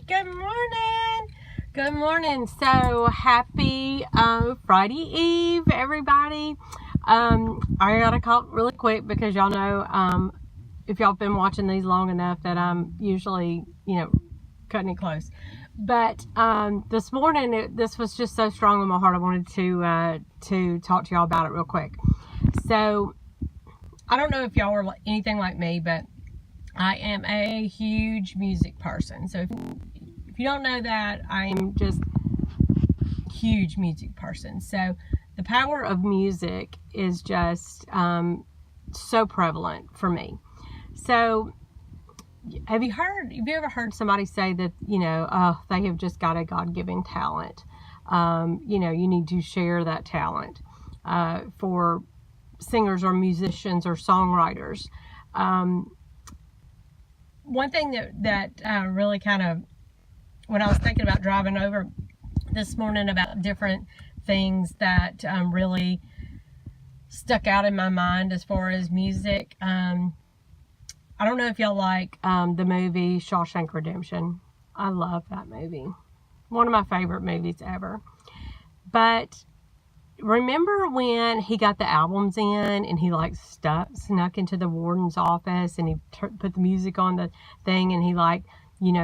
Good morning. Good morning. So happy Friday Eve, everybody. I gotta call really quick because y'all know if y'all been watching these long enough that I'm usually cutting it close. But this morning this was just so strong in my heart. I wanted to talk to y'all about it real quick. So I don't know if y'all are anything like me, but I am a huge music person. So if you don't know that, I am just a huge music person. So the power of music is just so prevalent for me. So have you ever heard somebody say that, they have just got a God-given talent? You need to share that talent for singers or musicians or songwriters. One thing that really kind of, when I was thinking about driving over this morning about different things that really stuck out in my mind as far as music. I don't know if y'all like the movie Shawshank Redemption. I love that movie. One of my favorite movies ever. But remember when he got the albums in and he snuck into the warden's office and he put the music on the thing and he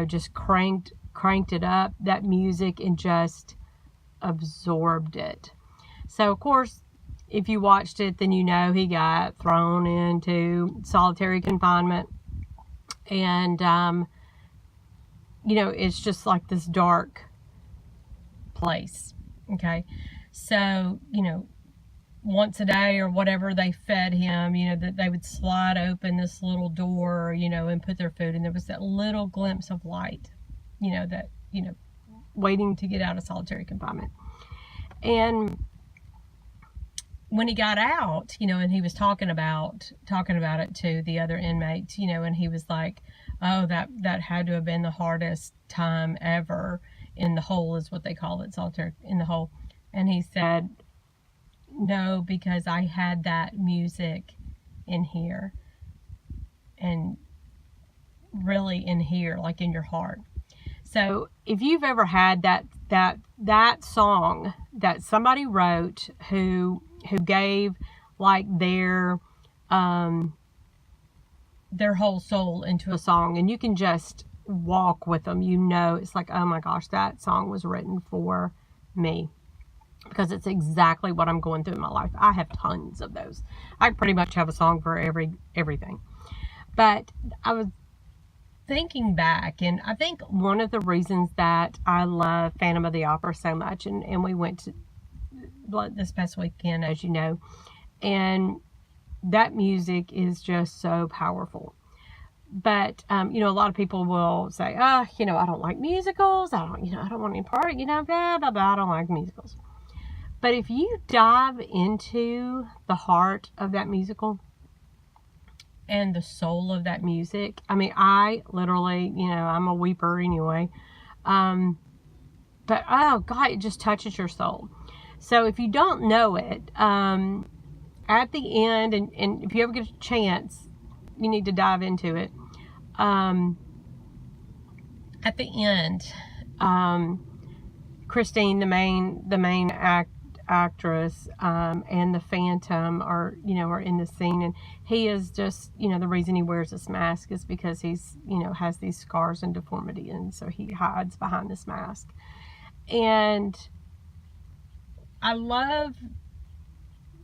just cranked it up, that music, and just absorbed it. So of course, if you watched it, then he got thrown into solitary confinement, and it's just like this dark place. Okay, so once a day or whatever they fed him, that they would slide open this little door, and put their food, and there was that little glimpse of light, waiting to get out of solitary confinement. And when he got out, and he was talking about it to the other inmates, and he was like, oh, that had to have been the hardest time ever in the hole, is what they call it, solitary in the hole. And he said, no, because I had that music in here, and really in here, like in your heart. So if you've ever had that song that somebody wrote who gave their whole soul into a song, and you can just walk with them, it's like, oh my gosh, that song was written for me, because it's exactly what I'm going through in my life. I have tons of those. I pretty much have a song for everything. But I was thinking back, and I think one of the reasons that I love Phantom of the Opera so much, and we went to this past weekend, as you know, and that music is just so powerful. But a lot of people will say, I don't like musicals, I don't want any part, blah, blah, blah, I don't like musicals. But if you dive into the heart of that musical and the soul of that music, I literally, I'm a weeper anyway, but oh God, it just touches your soul. So if you don't know it, at the end, and if you ever get a chance, you need to dive into it. At the end, Christine, the main actress, and the Phantom are in the scene, and he is just, the reason he wears this mask is because he's, has these scars and deformity, and so he hides behind this mask. And I love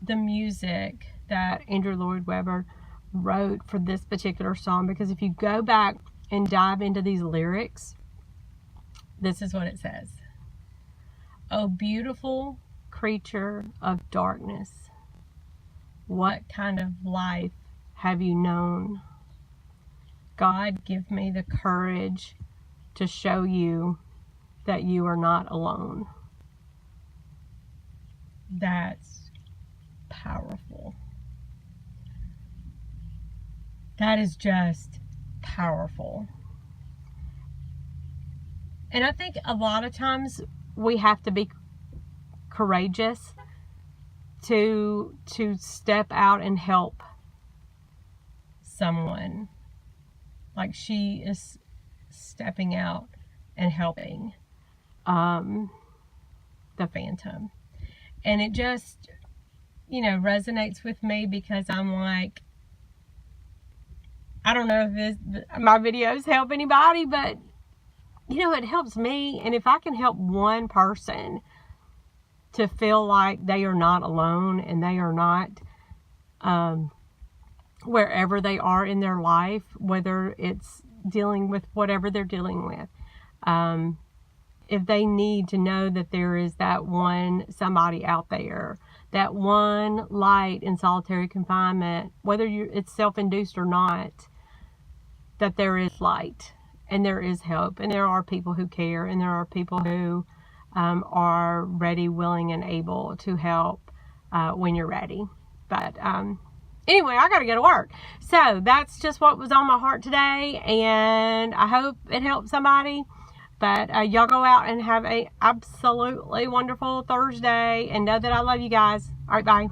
the music that Andrew Lloyd Webber wrote for this particular song, because if you go back and dive into these lyrics, this is what it says. Oh, beautiful creature of darkness, what kind of life have you known? God, give me the courage to show you that you are not alone. That's powerful. That is just powerful. And I think a lot of times we have to be courageous to step out and help someone. Like she is stepping out and helping the Phantom. And it just, you know, resonates with me because I'm like, I don't know if my videos help anybody, but, you know, it helps me. And if I can help one person to feel like they are not alone and they are not, wherever they are in their life, whether it's dealing with whatever they're dealing with, if they need to know that there is that one somebody out there, that one light in solitary confinement, whether it's self-induced or not, that there is light and there is hope and there are people who care and there are people who are ready, willing, and able to help when you're ready. But anyway, I got to go to work. So that's just what was on my heart today, and I hope it helped somebody. But y'all go out and have a absolutely wonderful Thursday, and know that I love you guys. All right, bye.